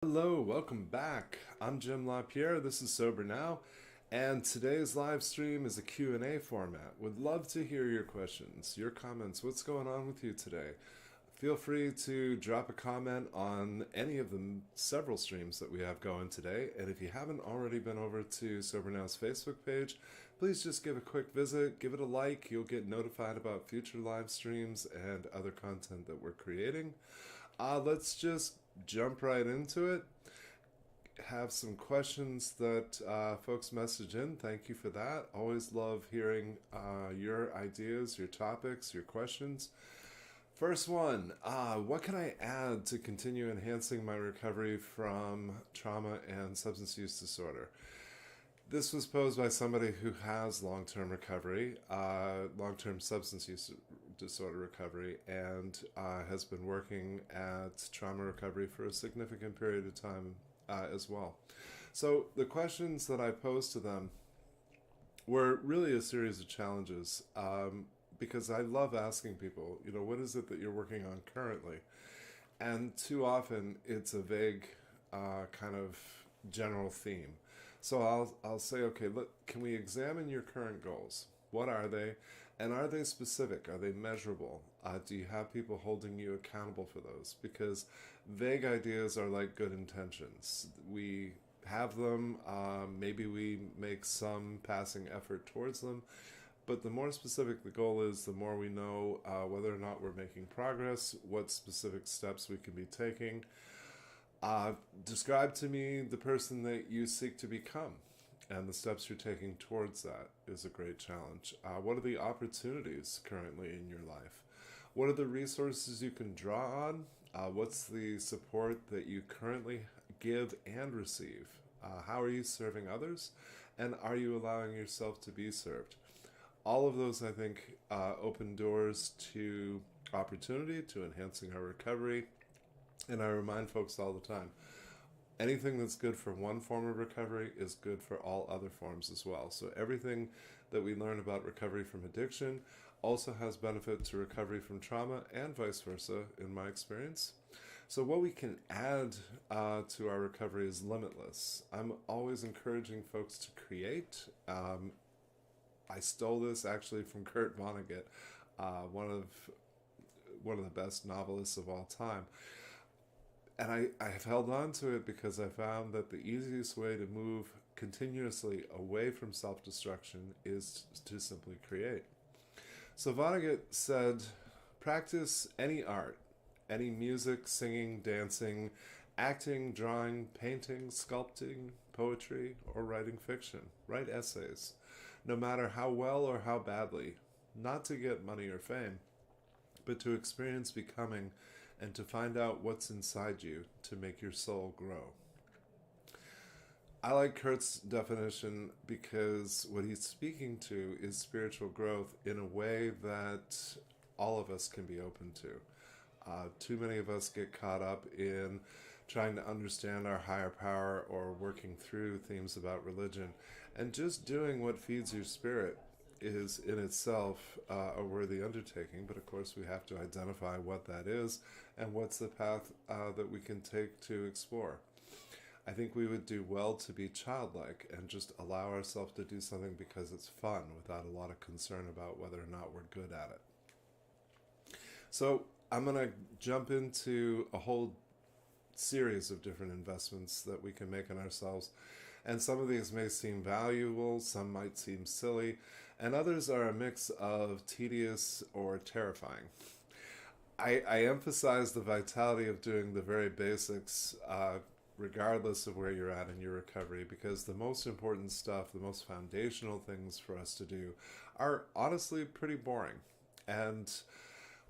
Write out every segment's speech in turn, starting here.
Hello, welcome back. I'm Jim LaPierre. This is Sober Now, and today's live stream is a Q&A format. Would love to hear your questions, your comments. What's going on with you today? Feel free to drop a comment on any of the several streams that we have going today. And if you haven't already been over to Sober Now's Facebook page, please just give a quick visit, give it a like. You'll get notified about future live streams and other content that we're creating. Let's just jump right into it. Have some questions that folks message in. Thank you for that. Always love hearing your ideas, your topics, your questions. First one, what can I add to continue enhancing my recovery from trauma and substance use disorder? This was posed by somebody who has long-term recovery, long-term substance use disorder recovery, and has been working at trauma recovery for a significant period of time as well. So the questions that I posed to them were really a series of challenges because I love asking people, what is it that you're working on currently? And too often it's a vague kind of general theme. So I'll say, okay, look, can we examine your current goals? What are they? And are they specific? Are they measurable? Do you have people holding you accountable for those? Because vague ideas are like good intentions. We have them, maybe we make some passing effort towards them, but the more specific the goal is, the more we know whether or not we're making progress, what specific steps we can be taking. Describe to me the person that you seek to become, and the steps you're taking towards that is a great challenge. What are the opportunities currently in your life? What are the resources you can draw on? What's the support that you currently give and receive? How are you serving others? And are you allowing yourself to be served? All of those, I think, open doors to opportunity, to enhancing our recovery. And I remind folks all the time, anything that's good for one form of recovery is good for all other forms as well. So everything that we learn about recovery from addiction also has benefit to recovery from trauma and vice versa, in my experience. So what we can add to our recovery is limitless. I'm always encouraging folks to create. I stole this actually from Kurt Vonnegut, one of the best novelists of all time. And I have held on to it because I found that the easiest way to move continuously away from self-destruction is to simply create. So Vonnegut said, practice any art, any music, singing, dancing, acting, drawing, painting, sculpting, poetry, or writing fiction. Write essays, no matter how well or how badly, not to get money or fame, but to experience becoming and to find out what's inside you to make your soul grow. I like Kurt's definition because what he's speaking to is spiritual growth in a way that all of us can be open to. Too many of us get caught up in trying to understand our higher power or working through themes about religion. And just doing what feeds your spirit is in itself a worthy undertaking, but of course we have to identify what that is and what's the path that we can take to explore. I think we would do well to be childlike and just allow ourselves to do something because it's fun without a lot of concern about whether or not we're good at it. So I'm going to jump into a whole series of different investments that we can make in ourselves. And some of these may seem valuable, some might seem silly, and others are a mix of tedious or terrifying. I emphasize the vitality of doing the very basics regardless of where you're at in your recovery, because the most important stuff, the most foundational things for us to do are honestly pretty boring. And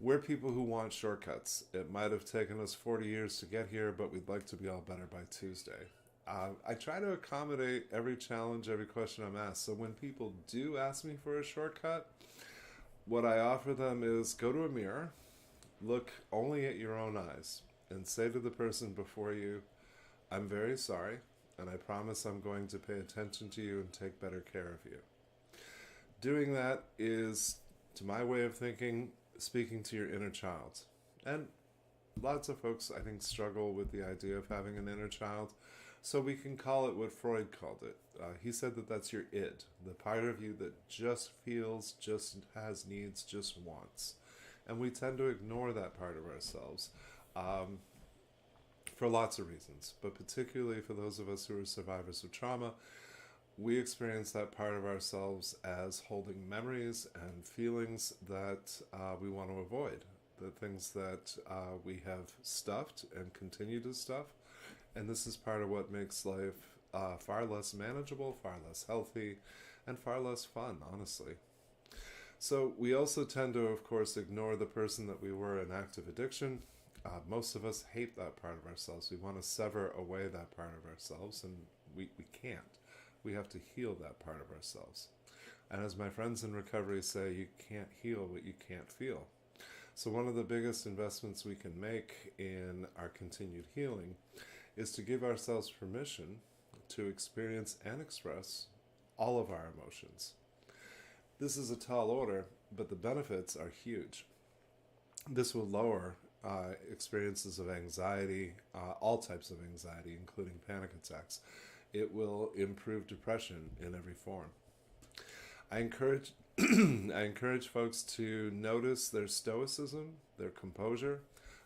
we're people who want shortcuts. It might have taken us 40 years to get here, but we'd like to be all better by Tuesday. I try to accommodate every challenge, every question I'm asked. So when people do ask me for a shortcut, what I offer them is go to a mirror, look only at your own eyes, and say to the person before you, I'm very sorry, and I promise I'm going to pay attention to you and take better care of you. Doing that is, to my way of thinking, speaking to your inner child. And lots of folks, I think, struggle with the idea of having an inner child. So we can call it what Freud called it. He said that that's your id, the part of you that just feels, just has needs, just wants. And we tend to ignore that part of ourselves for lots of reasons, but particularly for those of us who are survivors of trauma. We experience that part of ourselves as holding memories and feelings that we want to avoid, the things that we have stuffed and continue to stuff. And this is part of what makes life far less manageable, far less healthy, and far less fun, honestly. So we also tend to, of course, ignore the person that we were in active addiction. Most of us hate that part of ourselves. We want to sever away that part of ourselves, and we can't. We have to heal that part of ourselves. And as my friends in recovery say, you can't heal what you can't feel. So one of the biggest investments we can make in our continued healing is to give ourselves permission to experience and express all of our emotions. This is a tall order, but the benefits are huge. This will lower experiences of anxiety, all types of anxiety, including panic attacks. It will improve depression in every form. I encourage I encourage folks to notice their stoicism, their composure.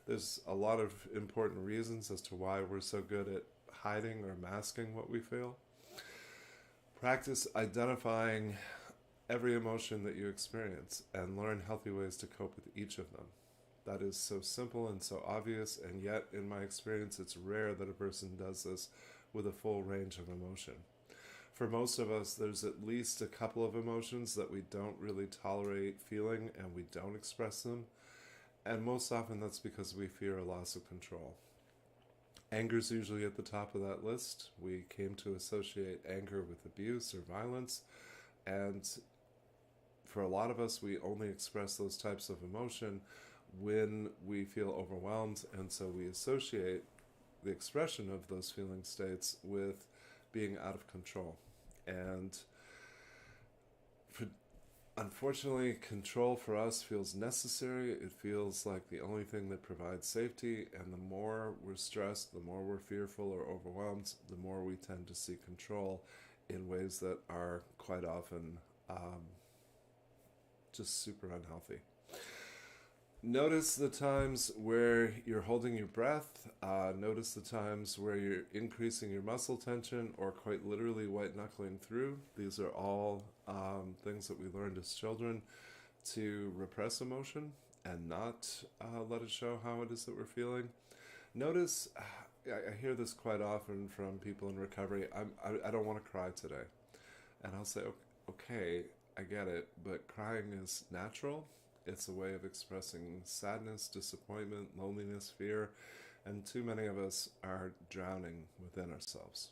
There's a lot of important reasons as to why we're so good at hiding or masking what we feel. Practice identifying every emotion that you experience and learn healthy ways to cope with each of them. That is so simple and so obvious, and yet in my experience it's rare that a person does this with a full range of emotion. For most of us, there's at least a couple of emotions that we don't really tolerate feeling and we don't express them. And most often that's because we fear a loss of control. Anger's usually at the top of that list. We came to associate anger with abuse or violence. And for a lot of us, we only express those types of emotion when we feel overwhelmed. And so we associate the expression of those feeling states with being out of control. And unfortunately, control for us feels necessary. It feels like the only thing that provides safety. And the more we're stressed, the more we're fearful or overwhelmed, the more we tend to seek control in ways that are quite often just super unhealthy. Notice the times where you're holding your breath. Notice the times where you're increasing your muscle tension or quite literally white knuckling through. These are all things that we learned as children to repress emotion and not let it show how it is that we're feeling. Notice, I hear this quite often from people in recovery, I don't want to cry today. And I'll say, okay, I get it, but crying is natural. It's a way of expressing sadness, disappointment, loneliness, fear, and too many of us are drowning within ourselves.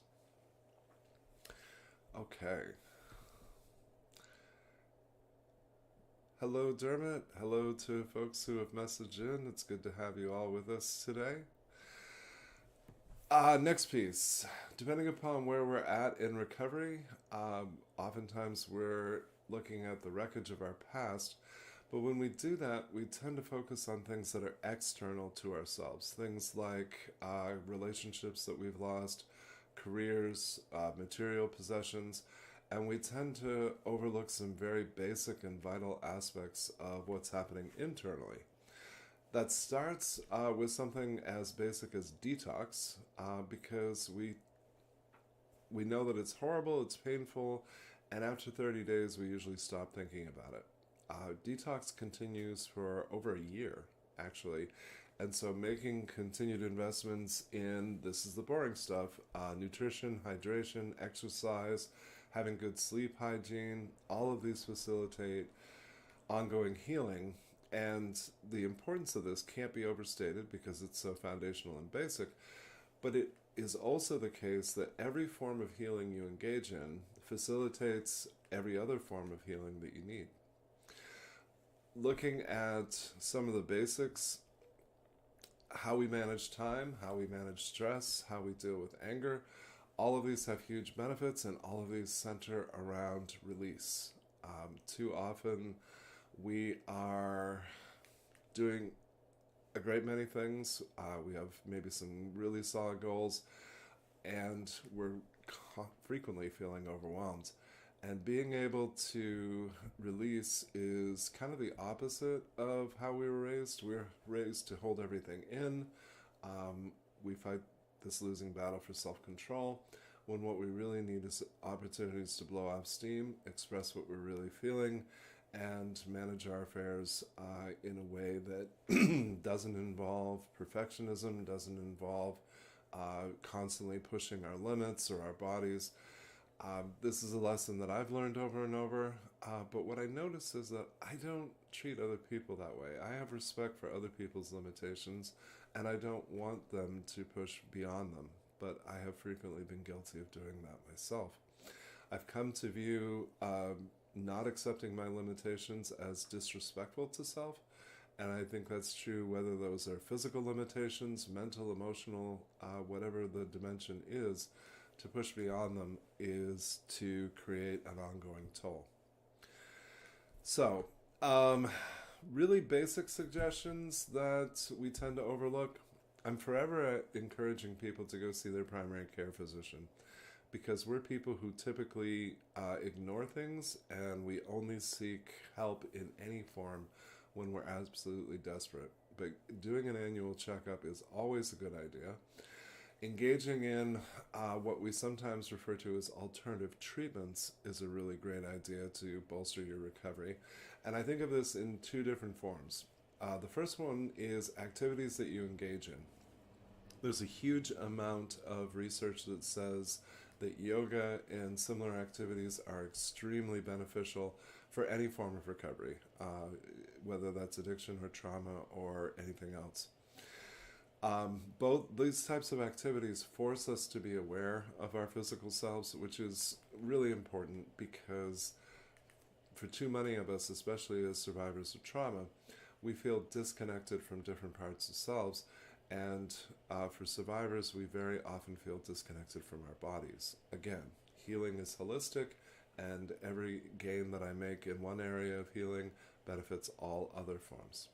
Okay. Hello, Dermot. Hello to folks who have messaged in. It's good to have you all with us today. Next piece. Depending upon where we're at in recovery, oftentimes we're looking at the wreckage of our past. But when we do that, we tend to focus on things that are external to ourselves. Things like relationships that we've lost, careers, material possessions, and we tend to overlook some very basic and vital aspects of what's happening internally. That starts with something as basic as detox, because we know that it's horrible, it's painful, and after 30 days we usually stop thinking about it. Detox continues for over a year, actually. And so making continued investments in, this is the boring stuff, nutrition, hydration, exercise, having good sleep hygiene, all of these facilitate ongoing healing. And the importance of this can't be overstated because it's so foundational and basic. But it is also the case that every form of healing you engage in facilitates every other form of healing that you need. Looking at some of the basics, how we manage time, how we manage stress, how we deal with anger, all of these have huge benefits and all of these center around release. Too often we are doing a great many things. We have maybe some really solid goals, and we're frequently feeling overwhelmed. And being able to release is kind of the opposite of how we were raised. We were raised to hold everything in. We fight this losing battle for self-control, when what we really need is opportunities to blow off steam, express what we're really feeling, and manage our affairs in a way that doesn't involve perfectionism, doesn't involve constantly pushing our limits or our bodies. This is a lesson that I've learned over and over, but what I notice is that I don't treat other people that way. I have respect for other people's limitations, and I don't want them to push beyond them, but I have frequently been guilty of doing that myself. I've come to view not accepting my limitations as disrespectful to self, and I think that's true whether those are physical limitations, mental, emotional, whatever the dimension is. To push beyond them is to create an ongoing toll. So, really basic suggestions that we tend to overlook. I'm forever encouraging people to go see their primary care physician, because we're people who typically ignore things, and we only seek help in any form when we're absolutely desperate. But doing an annual checkup is always a good idea. Engaging in what we sometimes refer to as alternative treatments is a really great idea to bolster your recovery. And I think of this in two different forms. The first one is activities that you engage in. There's a huge amount of research that says that yoga and similar activities are extremely beneficial for any form of recovery, whether that's addiction or trauma or anything else. Both these types of activities force us to be aware of our physical selves, which is really important because for too many of us, especially as survivors of trauma, we feel disconnected from different parts of selves. And for survivors, we very often feel disconnected from our bodies. Again, healing is holistic, and every gain that I make in one area of healing benefits all other forms.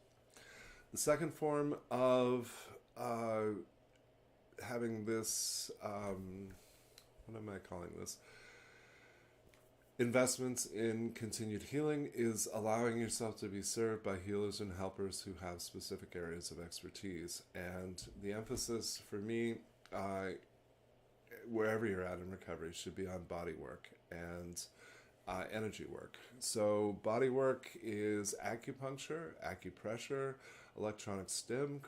The second form of having this, what am I calling this? Investments in continued healing is allowing yourself to be served by healers and helpers who have specific areas of expertise. And the emphasis for me, wherever you're at in recovery, should be on body work and energy work. So body work is acupuncture, acupressure, electronic stim,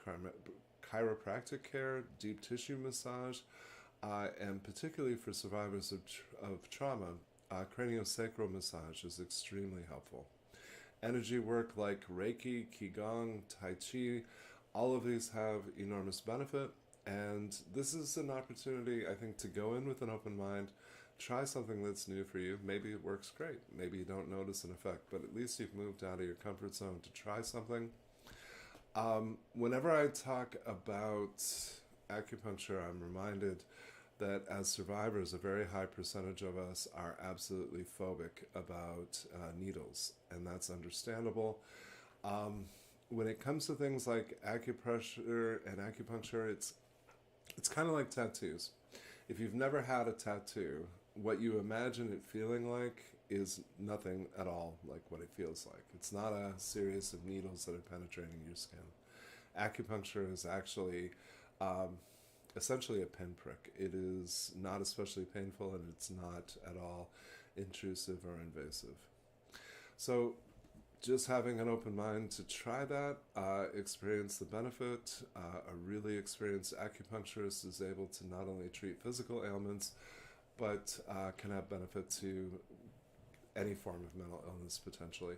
chiropractic care, deep tissue massage, and particularly for survivors of trauma, craniosacral massage is extremely helpful. Energy work like Reiki, Qigong, Tai Chi, all of these have enormous benefit, and this is an opportunity, I think, to go in with an open mind, try something that's new for you. Maybe it works great, maybe you don't notice an effect, but at least you've moved out of your comfort zone to try something. Whenever I talk about acupuncture, I'm reminded that as survivors, a very high percentage of us are absolutely phobic about needles, and that's understandable. When it comes to things like acupressure and acupuncture, it's kind of like tattoos. If you've never had a tattoo, what you imagine it feeling like is nothing at all like what it feels like. It's not a series of needles that are penetrating your skin. Acupuncture is actually essentially a pinprick. It is not especially painful, and it's not at all intrusive or invasive. So just having an open mind to try that, experience the benefit. A really experienced acupuncturist is able to not only treat physical ailments, but can have benefit to any form of mental illness potentially.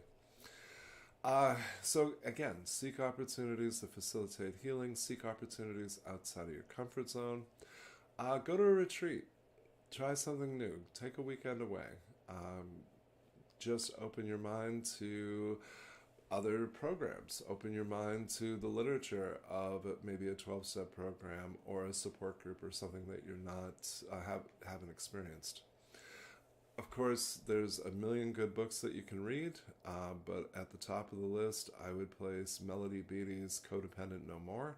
So again, seek opportunities to facilitate healing, seek opportunities outside of your comfort zone. Go to a retreat, try something new, take a weekend away. Just open your mind to other programs, open your mind to the literature of maybe a 12-step program or a support group or something that you're not haven't experienced. Of course, there's a million good books that you can read, but at the top of the list, I would place Melody Beattie's Codependent No More.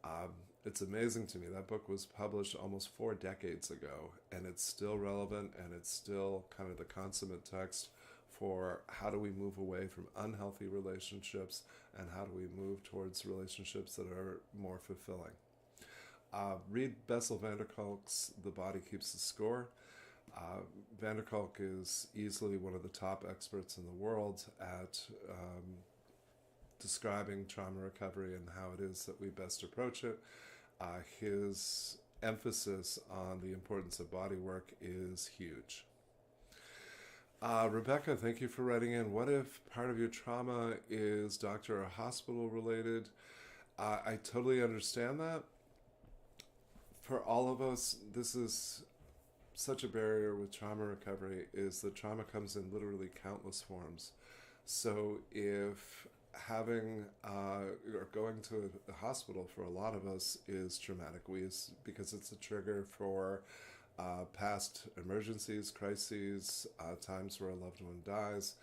Um, it's amazing to me. That book was published almost 4 decades ago, and it's still relevant, and it's still kind of the consummate text for how do we move away from unhealthy relationships and how do we move towards relationships that are more fulfilling. Read Bessel van der Kolk's The Body Keeps the Score. Uh, van der Kolk is easily one of the top experts in the world at describing trauma recovery and how it is that we best approach it. His emphasis on the importance of body work is huge. Rebecca, thank you for writing in. What if part of your trauma is doctor or hospital related? I totally understand that. For all of us, this is such a barrier with trauma recovery, is that trauma comes in literally countless forms. So if having or going to the hospital for a lot of us is traumatic, because it's a trigger for past emergencies, crises, times where a loved one dies.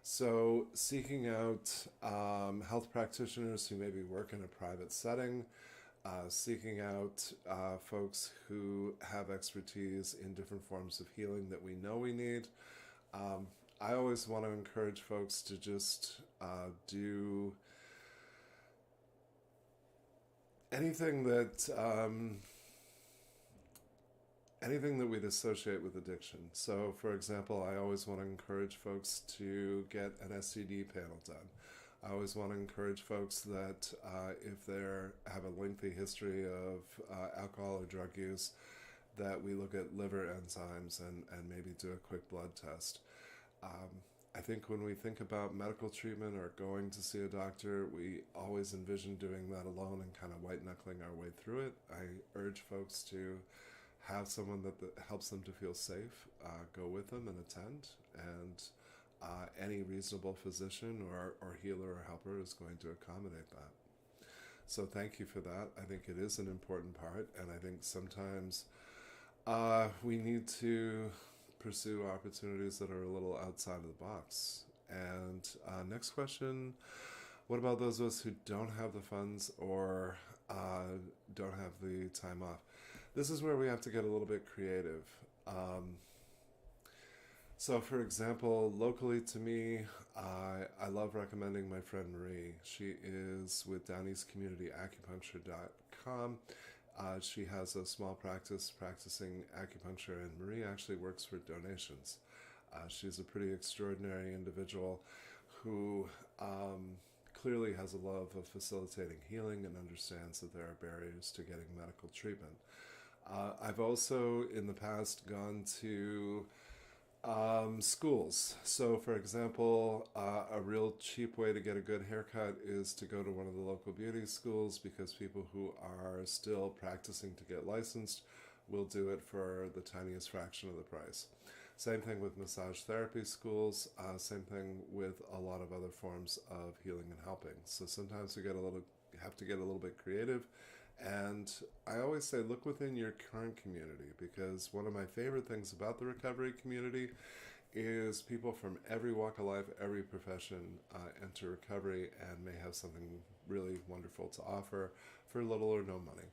So seeking out health practitioners who maybe work in a private setting, seeking out folks who have expertise in different forms of healing that we know we need. I always want to encourage folks to just do anything that we'd associate with addiction. So, for example, I always want to encourage folks to get an STD panel done. I always want to encourage folks that if they have a lengthy history of alcohol or drug use, that we look at liver enzymes and maybe do a quick blood test. I think when we think about medical treatment or going to see a doctor, we always envision doing that alone and kind of white-knuckling our way through it. I urge folks to have someone that helps them to feel safe, go with them and attend, and any reasonable physician or healer or helper is going to accommodate that. So thank you for that. I think it is an important part, and I think sometimes we need to pursue opportunities that are a little outside of the box. And next question, what about those of us who don't have the funds or don't have the time off? This is where we have to get a little bit creative. So, for example, locally to me, I love recommending my friend Marie. She is with DownEastCommunityAcupuncture.com. She has a small practice practicing acupuncture, and Marie actually works for donations. She's a pretty extraordinary individual who clearly has a love of facilitating healing and understands that there are barriers to getting medical treatment. I've also, in the past, gone to schools. So, for example, a real cheap way to get a good haircut is to go to one of the local beauty schools, because people who are still practicing to get licensed will do it for the tiniest fraction of the price. Same thing with massage therapy schools, same thing with a lot of other forms of healing and helping. So sometimes we have to get a little bit creative. And I always say, look within your current community, because one of my favorite things about the recovery community is people from every walk of life, every profession enter recovery and may have something really wonderful to offer for little or no money.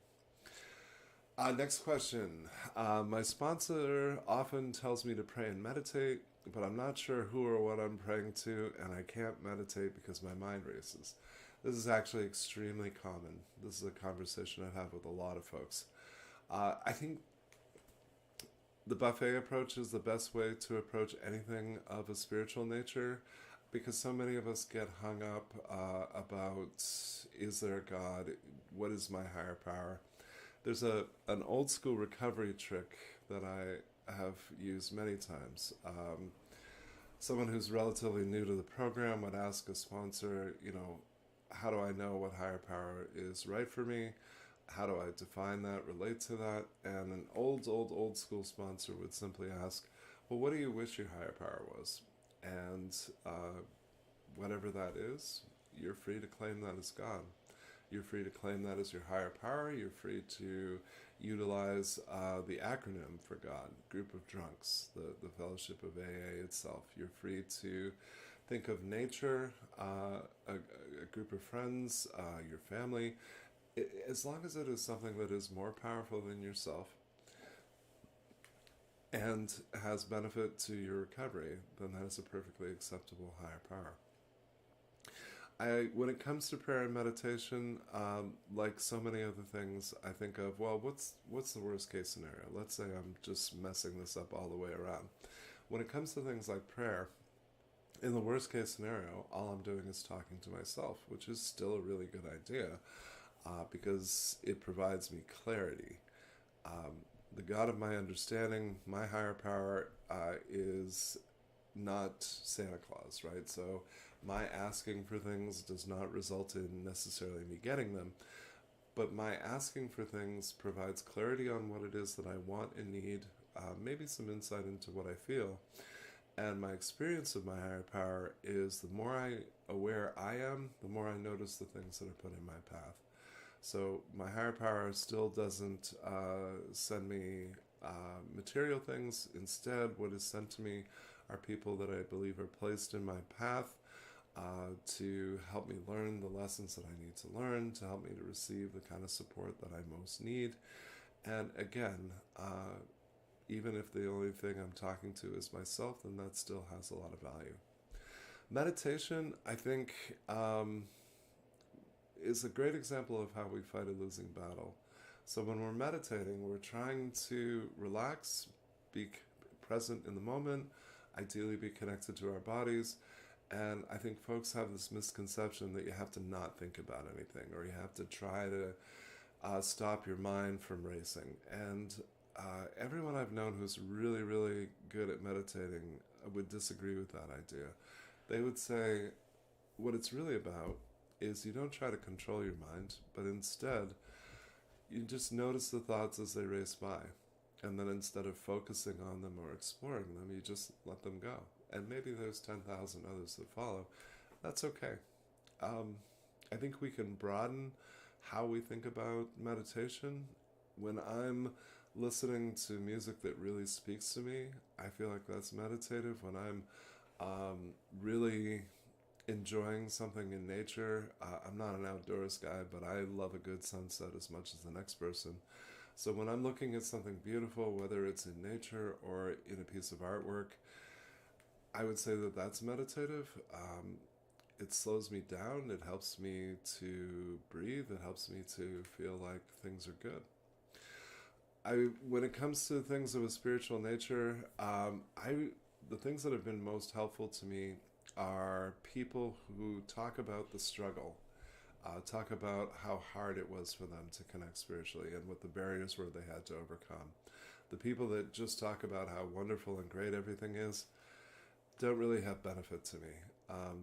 Next question. My sponsor often tells me to pray and meditate, but I'm not sure who or what I'm praying to, and I can't meditate because my mind races. This is actually extremely common. This is a conversation I have with a lot of folks. I think the buffet approach is the best way to approach anything of a spiritual nature, because so many of us get hung up about, is there a God? What is my higher power? There's an old school recovery trick that I have used many times. Someone who's relatively new to the program would ask a sponsor, how do I know what higher power is right for me? How do I define that, relate to that? And an old school sponsor would simply ask, well, what do you wish your higher power was? And whatever that is, you're free to claim that as God. You're free to claim that as your higher power. You're free to utilize the acronym for God, Group of Drunks, the Fellowship of AA itself. You're free to think of nature, a group of friends, your family, as long as it is something that is more powerful than yourself and has benefit to your recovery, then that is a perfectly acceptable higher power. When it comes to prayer and meditation, like so many other things, I think of, well, what's the worst case scenario? Let's say I'm just messing this up all the way around. When it comes to things like prayer, in the worst case scenario, all I'm doing is talking to myself, which is still a really good idea because it provides me clarity. The God of my understanding, my higher power, is not Santa Claus, right? So my asking for things does not result in necessarily me getting them, but my asking for things provides clarity on what it is that I want and need, maybe some insight into what I feel. And my experience of my higher power is the more aware I am, the more I notice the things that are put in my path. So my higher power still doesn't send me material things. Instead, what is sent to me are people that I believe are placed in my path to help me learn the lessons that I need to learn, to help me to receive the kind of support that I most need. And again, even if the only thing I'm talking to is myself, then that still has a lot of value. Meditation, I think, is a great example of how we fight a losing battle. So when we're meditating, we're trying to relax, be present in the moment, ideally be connected to our bodies. And I think folks have this misconception that you have to not think about anything, or you have to try to stop your mind from racing. And everyone I've known who's really, really good at meditating would disagree with that idea. They would say what it's really about is you don't try to control your mind, but instead you just notice the thoughts as they race by. And then instead of focusing on them or exploring them, you just let them go. And maybe there's 10,000 others that follow. That's okay. I think we can broaden how we think about meditation. When I'm listening to music that really speaks to me, I feel like that's meditative. When I'm really enjoying something in nature, I'm not an outdoors guy, but I love a good sunset as much as the next person. So when I'm looking at something beautiful, whether it's in nature or in a piece of artwork, I would say that that's meditative. It slows me down. It helps me to breathe. It helps me to feel like things are good. When it comes to things of a spiritual nature, the things that have been most helpful to me are people who talk about the struggle, talk about how hard it was for them to connect spiritually and what the barriers were they had to overcome. The people that just talk about how wonderful and great everything is don't really have benefit to me.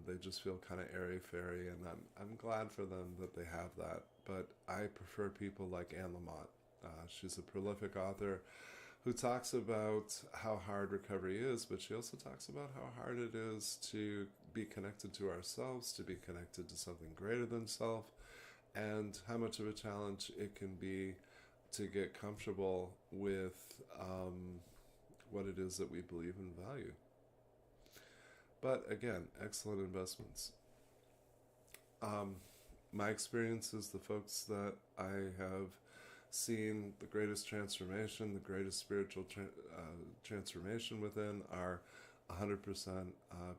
They just feel kind of airy-fairy, and I'm glad for them that they have that. But I prefer people like Anne Lamott. She's a prolific author who talks about how hard recovery is, but she also talks about how hard it is to be connected to ourselves, to be connected to something greater than self, and how much of a challenge it can be to get comfortable with what it is that we believe and value. But again, excellent investments. My experience is the folks that I have seen the greatest transformation, the greatest spiritual transformation within are 100%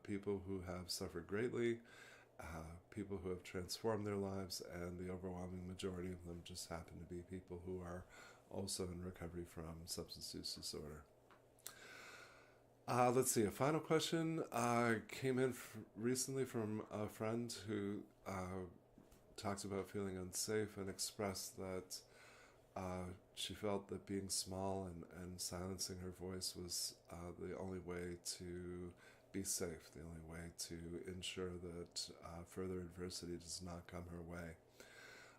people who have suffered greatly, people who have transformed their lives, and the overwhelming majority of them just happen to be people who are also in recovery from substance use disorder. Let's see, a final question came in recently from a friend who talked about feeling unsafe and expressed that she felt that being small and silencing her voice was the only way to be safe, the only way to ensure that further adversity does not come her way.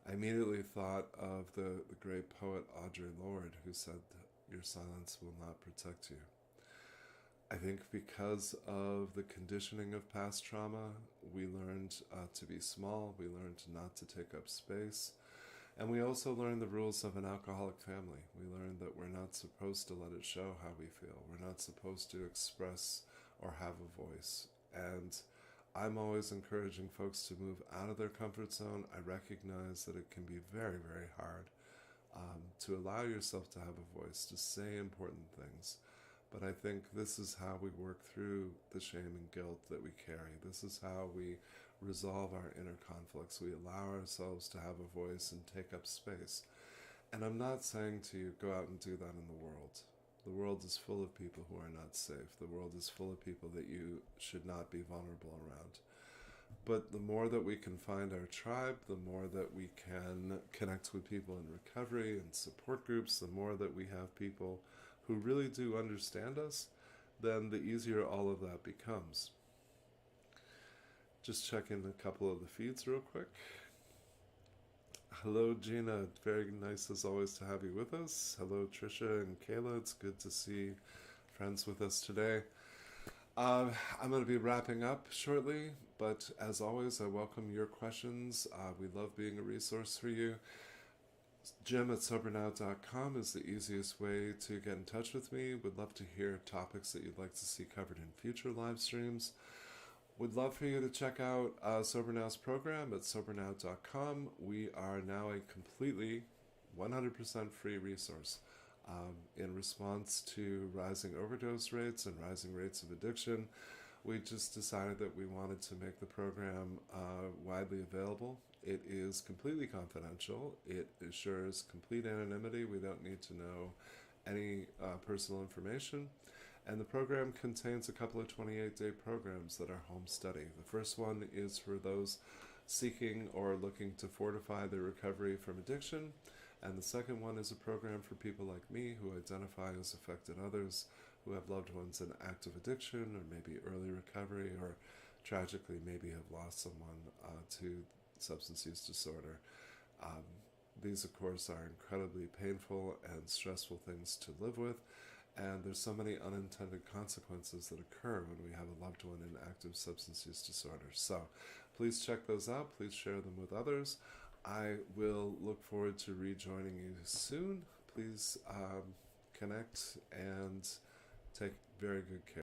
I immediately thought of the great poet Audre Lorde, who said, "Your silence will not protect you." I think because of the conditioning of past trauma, we learned to be small, we learned not to take up space, and we also learned the rules of an alcoholic family. We learned that we're not supposed to let it show how we feel. We're not supposed to express or have a voice. And I'm always encouraging folks to move out of their comfort zone. I recognize that it can be very, very hard to allow yourself to have a voice, to say important things. But I think this is how we work through the shame and guilt that we carry. This is how we resolve our inner conflicts. We allow ourselves to have a voice and take up space. And I'm not saying to you, go out and do that in the world. The world is full of people who are not safe. The world is full of people that you should not be vulnerable around. But the more that we can find our tribe, the more that we can connect with people in recovery and support groups, the more that we have people who really do understand us, then the easier all of that becomes. Just checking a couple of the feeds real quick. Hello, Gina. Very nice as always to have you with us. Hello, Trisha and Kayla. It's good to see friends with us today. I'm going to be wrapping up shortly, but as always, I welcome your questions. We love being a resource for you. Jim@sobernow.com is the easiest way to get in touch with me. Would love to hear topics that you'd like to see covered in future live streams. Would love for you to check out Sober Now's program at sobernow.com. We are now a completely 100% free resource in response to rising overdose rates and rising rates of addiction. We just decided that we wanted to make the program widely available. It is completely confidential. It assures complete anonymity. We don't need to know any personal information. And the program contains a couple of 28-day programs that are home study. The first one is for those seeking or looking to fortify their recovery from addiction. And the second one is a program for people like me who identify as affected others, who have loved ones in active addiction or maybe early recovery, or tragically maybe have lost someone to substance use disorder. These, of course, are incredibly painful and stressful things to live with. And there's so many unintended consequences that occur when we have a loved one in active substance use disorder. So please check those out. Please share them with others. I will look forward to rejoining you soon. Please connect and take very good care.